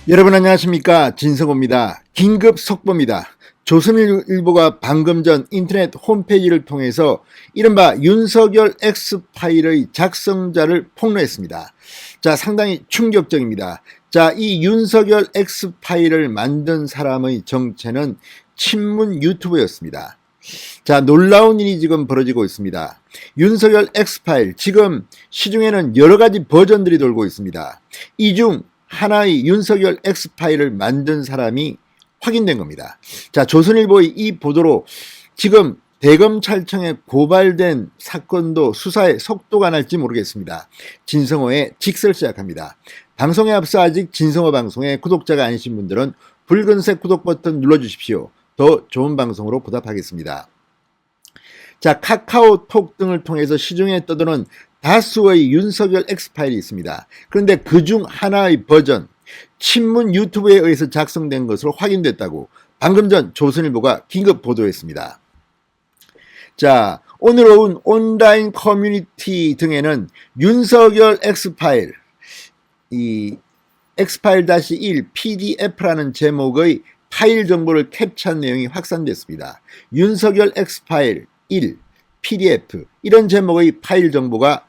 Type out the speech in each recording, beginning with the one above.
여러분 안녕하십니까, 진성호입니다. 긴급 속보입니다. 조선일보가 방금 전 인터넷 홈페이지를 통해서 이른바 윤석열 X파일의 작성자를 폭로했습니다. 자, 상당히 충격적입니다. 자, 이 윤석열 X파일을 만든 사람의 정체는 친문 유튜버였습니다. 자, 놀라운 일이 지금 벌어지고 있습니다. 윤석열 X파일, 지금 시중에는 여러 가지 버전들이 돌고 있습니다. 이 중 하나의 윤석열 X파일을 만든 사람이 확인된 겁니다. 자, 조선일보의 이 보도로 지금 대검찰청에 고발된 사건도 수사의 속도가 날지 모르겠습니다. 진성호의 직설 시작합니다. 방송에 앞서 아직 진성호 방송의 구독자가 아니신 분들은 붉은색 구독 버튼 눌러주십시오. 더 좋은 방송으로 보답하겠습니다. 자, 카카오톡 등을 통해서 시중에 떠도는 다수의 윤석열 X파일이 있습니다. 그런데 그중 하나의 버전, 친문 유튜브에 의해서 작성된 것으로 확인됐다고 방금 전 조선일보가 긴급 보도했습니다. 자, 오늘 오후 온라인 커뮤니티 등에는 윤석열 X파일, 이 X파일-1 PDF라는 제목의 파일 정보를 캡처한 내용이 확산됐습니다. 윤석열 X파일 1 PDF 이런 제목의 파일 정보가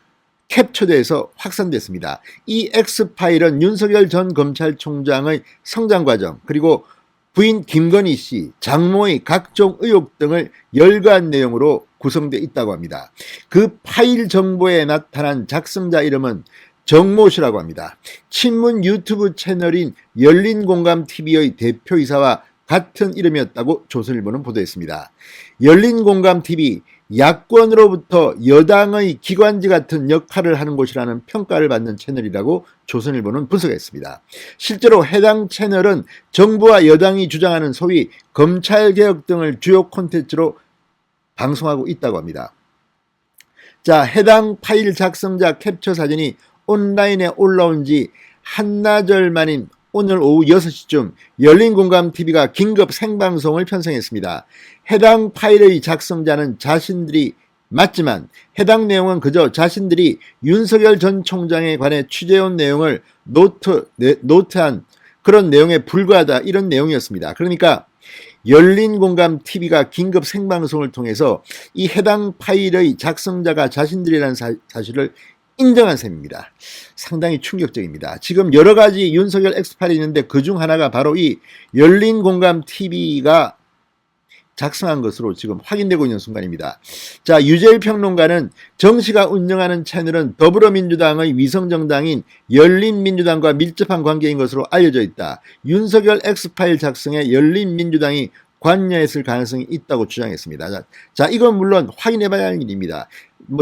캡처돼서 확산됐습니다. 이 X파일은 윤석열 전 검찰총장의 성장 과정, 그리고 부인 김건희 씨, 장모의 각종 의혹 등을 열거한 내용으로 구성되어 있다고 합니다. 그 파일 정보에 나타난 작성자 이름은 정모 씨라고 합니다. 친문 유튜브 채널인 열린공감TV의 대표이사와 같은 이름이었다고 조선일보는 보도했습니다. 열린공감TV, 야권으로부터 여당의 기관지 같은 역할을 하는 곳이라는 평가를 받는 채널이라고 조선일보는 분석했습니다. 실제로 해당 채널은 정부와 여당이 주장하는 소위 검찰개혁 등을 주요 콘텐츠로 방송하고 있다고 합니다. 자, 해당 파일 작성자 캡처 사진이 온라인에 올라온 지 한나절 만인 오늘 오후 6시쯤 열린공감TV가 긴급 생방송을 편성했습니다. 해당 파일의 작성자는 자신들이 맞지만 해당 내용은 그저 자신들이 윤석열 전 총장에 관해 취재해온 내용을 노트한 그런 내용에 불과하다, 이런 내용이었습니다. 그러니까 열린공감TV가 긴급 생방송을 통해서 이 해당 파일의 작성자가 자신들이라는 사실을 인정한 셈입니다. 상당히 충격적입니다. 지금 여러 가지 윤석열 X파일이 있는데 그중 하나가 바로 이 열린공감TV가 작성한 것으로 지금 확인되고 있는 순간입니다. 자, 유재일 평론가는 정 씨가 운영하는 채널은 더불어민주당의 위성정당인 열린민주당과 밀접한 관계인 것으로 알려져 있다. 윤석열 X파일 작성에 열린민주당이 관여했을 가능성이 있다고 주장했습니다. 자, 이건 물론 확인해봐야 할 일입니다.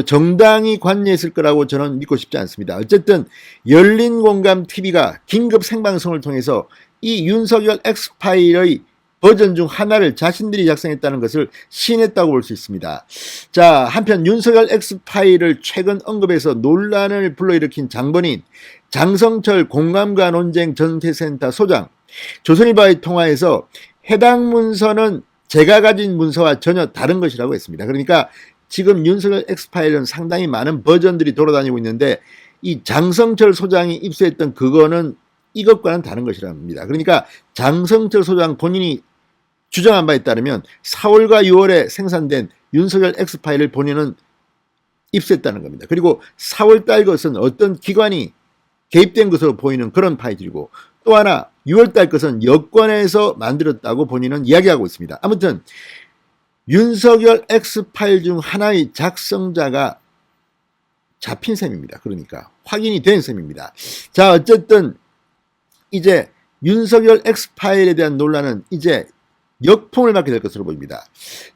정당이 관여했을 거라고 저는 믿고 싶지 않습니다. 어쨌든 열린공감TV가 긴급 생방송을 통해서 이 윤석열 X파일의 버전 중 하나를 자신들이 작성했다는 것을 시인했다고 볼 수 있습니다. 자, 한편 윤석열 X파일을 최근 언급해서 논란을 불러일으킨 장본인 장성철 공감과 논쟁 전태센터 소장, 조선일보와의 통화에서 해당 문서는 제가 가진 문서와 전혀 다른 것이라고 했습니다. 그러니까 지금 윤석열 X파일은 상당히 많은 버전들이 돌아다니고 있는데 이 장성철 소장이 입수했던 그거는 이것과는 다른 것이라고 합니다. 그러니까 장성철 소장 본인이 주장한 바에 따르면 4월과 6월에 생산된 윤석열 X파일을 본인은 입수했다는 겁니다. 그리고 4월 달 것은 어떤 기관이 개입된 것으로 보이는 그런 파일이고, 또 하나 6월 달 것은 여권에서 만들었다고 본인은 이야기하고 있습니다. 아무튼 윤석열 X파일 중 하나의 작성자가 잡힌 셈입니다. 그러니까 확인이 된 셈입니다. 자, 어쨌든 이제 윤석열 X파일에 대한 논란은 이제 역풍을 맞게 될 것으로 보입니다.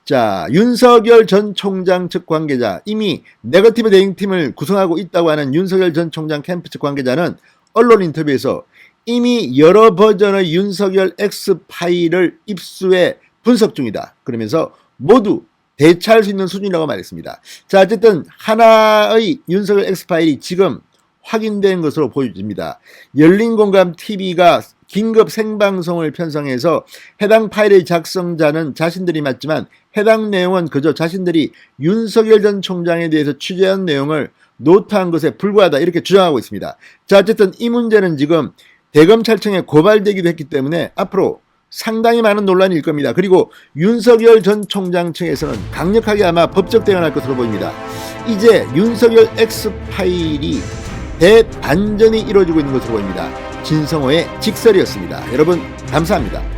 자, 윤석열 전 총장 측 관계자, 이미 네거티브 대응팀을 구성하고 있다고 하는 윤석열 전 총장 캠프 측 관계자는 언론 인터뷰에서 이미 여러 버전의 윤석열 X파일을 입수해 분석 중이다, 그러면서 모두 대체할 수 있는 수준이라고 말했습니다. 자, 어쨌든 하나의 윤석열 X파일이 지금 확인된 것으로 보여집니다. 열린공감TV가 긴급 생방송을 편성해서 해당 파일의 작성자는 자신들이 맞지만 해당 내용은 그저 자신들이 윤석열 전 총장에 대해서 취재한 내용을 노트한 것에 불과하다, 이렇게 주장하고 있습니다. 자, 어쨌든 이 문제는 지금 대검찰청에 고발되기도 했기 때문에 앞으로 상당히 많은 논란이 일 겁니다. 그리고 윤석열 전 총장 측에서는 강력하게 아마 법적 대응할 것으로 보입니다. 이제 윤석열 X파일이 대반전이 이루어지고 있는 것으로 보입니다. 진성호의 직설이었습니다. 여러분 감사합니다.